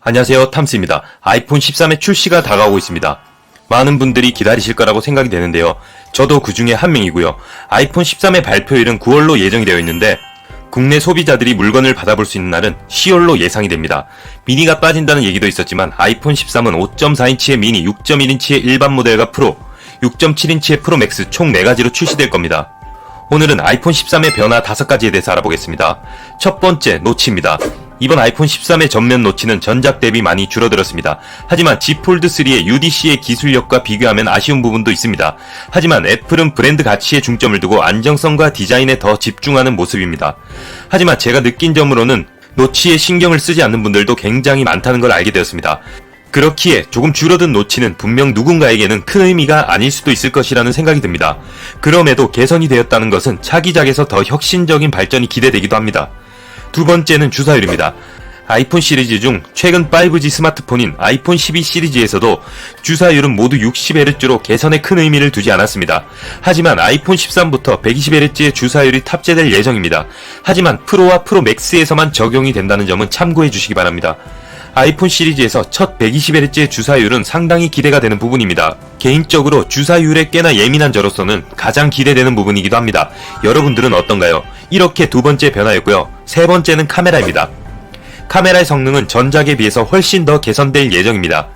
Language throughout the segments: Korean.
안녕하세요, 탐스입니다. 아이폰 13의 출시가 다가오고 있습니다. 많은 분들이 기다리실 거라고 생각이 되는데요. 저도 그 중에 한 명이고요. 아이폰 13의 발표일은 9월로 예정이 되어 있는데 국내 소비자들이 물건을 받아볼 수 있는 날은 10월로 예상이 됩니다. 미니가 빠진다는 얘기도 있었지만 아이폰 13은 5.4인치의 미니, 6.1인치의 일반 모델과 프로, 6.7인치의 프로 맥스 총 4가지로 출시될 겁니다. 오늘은 아이폰 13의 변화 5가지에 대해서 알아보겠습니다. 첫 번째, 노치입니다. 이번 아이폰 13의 전면 노치는 전작 대비 많이 줄어들었습니다. 하지만 Z 폴드 3의 UDC의 기술력과 비교하면 아쉬운 부분도 있습니다. 하지만 애플은 브랜드 가치에 중점을 두고 안정성과 디자인에 더 집중하는 모습입니다. 하지만 제가 느낀 점으로는 노치에 신경을 쓰지 않는 분들도 굉장히 많다는 걸 알게 되었습니다. 그렇기에 조금 줄어든 노치는 분명 누군가에게는 큰 의미가 아닐 수도 있을 것이라는 생각이 듭니다. 그럼에도 개선이 되었다는 것은 차기작에서 더 혁신적인 발전이 기대되기도 합니다. 두 번째는 주사율입니다. 아이폰 시리즈 중 최근 5G 스마트폰인 아이폰 12 시리즈에서도 주사율은 모두 60Hz로 개선에 큰 의미를 두지 않았습니다. 하지만 아이폰 13부터 120Hz의 주사율이 탑재될 예정입니다. 하지만 프로와 프로 맥스에서만 적용이 된다는 점은 참고해 주시기 바랍니다. 아이폰 시리즈에서 첫 120Hz의 주사율은 상당히 기대가 되는 부분입니다. 개인적으로 주사율에 꽤나 예민한 저로서는 가장 기대되는 부분이기도 합니다. 여러분들은 어떤가요? 이렇게 두 번째 변화였고요. 세 번째는 카메라입니다. 카메라의 성능은 전작에 비해서 훨씬 더 개선될 예정입니다.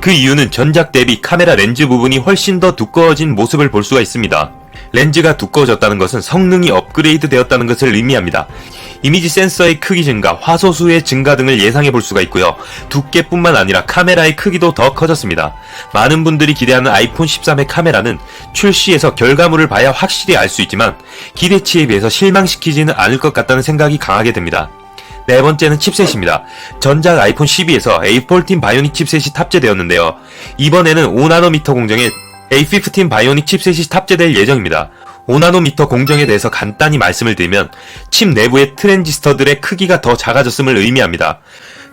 그 이유는 전작 대비 카메라 렌즈 부분이 훨씬 더 두꺼워진 모습을 볼 수가 있습니다. 렌즈가 두꺼워졌다는 것은 성능이 업그레이드 되었다는 것을 의미합니다. 이미지 센서의 크기 증가, 화소수의 증가 등을 예상해 볼 수가 있고요. 두께뿐만 아니라 카메라의 크기도 더 커졌습니다. 많은 분들이 기대하는 아이폰 13의 카메라는 출시해서 결과물을 봐야 확실히 알 수 있지만 기대치에 비해서 실망시키지는 않을 것 같다는 생각이 강하게 됩니다. 네 번째는 칩셋입니다. 전작 아이폰 12에서 A14 바이오닉 칩셋이 탑재되었는데요. 이번에는 5nm 공정의 A15 바이오닉 칩셋이 탑재될 예정입니다. 5nm 공정에 대해서 간단히 말씀을 드리면 칩 내부의 트랜지스터들의 크기가 더 작아졌음을 의미합니다.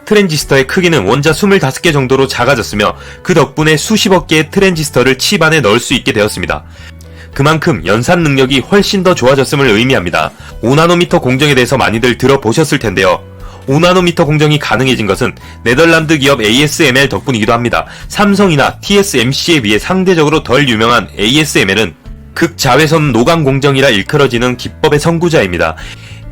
트랜지스터의 크기는 원자 25개 정도로 작아졌으며 그 덕분에 수십억 개의 트랜지스터를 칩 안에 넣을 수 있게 되었습니다. 그만큼 연산 능력이 훨씬 더 좋아졌음을 의미합니다. 5nm 공정에 대해서 많이들 들어보셨을 텐데요. 5nm 공정이 가능해진 것은 네덜란드 기업 ASML 덕분이기도 합니다. 삼성이나 TSMC에 비해 상대적으로 덜 유명한 ASML은 극자외선 노광 공정이라 일컬어지는 기법의 선구자입니다.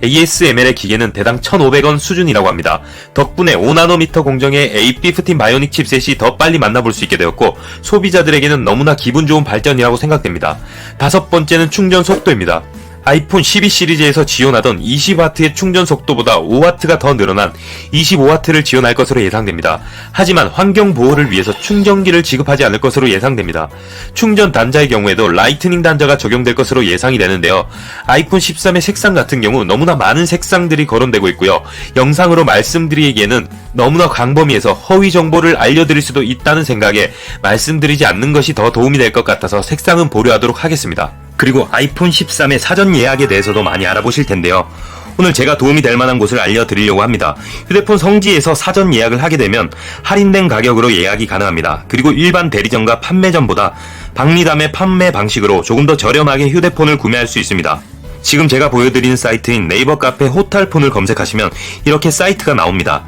ASML의 기계는 대당 1,500원 수준이라고 합니다. 덕분에 5nm 공정의 A15 바이오닉 칩셋이 더 빨리 만나볼 수 있게 되었고 소비자들에게는 너무나 기분 좋은 발전이라고 생각됩니다. 다섯 번째는 충전 속도입니다. 아이폰 12 시리즈에서 지원하던 20W의 충전 속도보다 5W가 더 늘어난 25W를 지원할 것으로 예상됩니다. 하지만 환경 보호를 위해서 충전기를 지급하지 않을 것으로 예상됩니다. 충전 단자의 경우에도 라이트닝 단자가 적용될 것으로 예상이 되는데요. 아이폰 13의 색상 같은 경우 너무나 많은 색상들이 거론되고 있고요. 영상으로 말씀드리기에는 너무나 광범위해서 허위 정보를 알려드릴 수도 있다는 생각에 말씀드리지 않는 것이 더 도움이 될 것 같아서 색상은 보류하도록 하겠습니다. 그리고 아이폰 13의 사전 예약에 대해서도 많이 알아보실 텐데요. 오늘 제가 도움이 될 만한 곳을 알려드리려고 합니다. 휴대폰 성지에서 사전 예약을 하게 되면 할인된 가격으로 예약이 가능합니다. 그리고 일반 대리점과 판매점보다 박리담의 판매 방식으로 조금 더 저렴하게 휴대폰을 구매할 수 있습니다. 지금 제가 보여드리는 사이트인 네이버 카페 호탈폰을 검색하시면 이렇게 사이트가 나옵니다.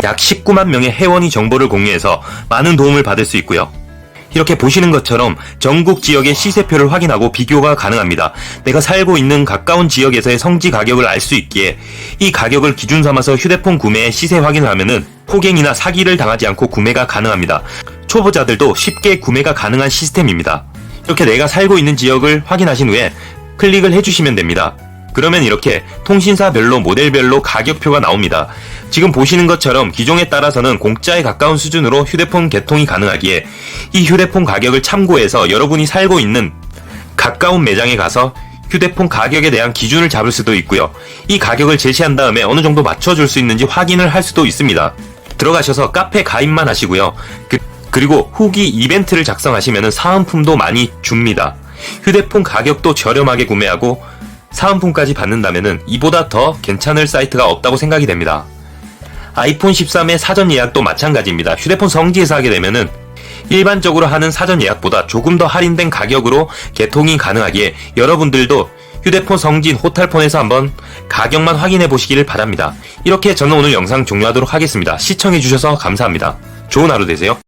약 19만 명의 회원이 정보를 공유해서 많은 도움을 받을 수 있고요. 이렇게 보시는 것처럼 전국 지역의 시세표를 확인하고 비교가 가능합니다. 내가 살고 있는 가까운 지역에서의 성지 가격을 알 수 있기에 이 가격을 기준 삼아서 휴대폰 구매의 시세 확인을 하면은 호갱이나 사기를 당하지 않고 구매가 가능합니다. 초보자들도 쉽게 구매가 가능한 시스템입니다. 이렇게 내가 살고 있는 지역을 확인하신 후에 클릭을 해주시면 됩니다. 그러면 이렇게 통신사별로 모델별로 가격표가 나옵니다. 지금 보시는 것처럼 기종에 따라서는 공짜에 가까운 수준으로 휴대폰 개통이 가능하기에 이 휴대폰 가격을 참고해서 여러분이 살고 있는 가까운 매장에 가서 휴대폰 가격에 대한 기준을 잡을 수도 있고요. 이 가격을 제시한 다음에 어느 정도 맞춰줄 수 있는지 확인을 할 수도 있습니다. 들어가셔서 카페 가입만 하시고요. 그리고 후기 이벤트를 작성하시면 사은품도 많이 줍니다. 휴대폰 가격도 저렴하게 구매하고 사은품까지 받는다면 이보다 더 괜찮을 사이트가 없다고 생각이 됩니다. 아이폰 13의 사전 예약도 마찬가지입니다. 휴대폰 성지에서 하게 되면은 일반적으로 하는 사전 예약보다 조금 더 할인된 가격으로 개통이 가능하기에 여러분들도 휴대폰 성진 호탈폰에서 한번 가격만 확인해 보시기를 바랍니다. 이렇게 저는 오늘 영상 종료하도록 하겠습니다. 시청해주셔서 감사합니다. 좋은 하루 되세요.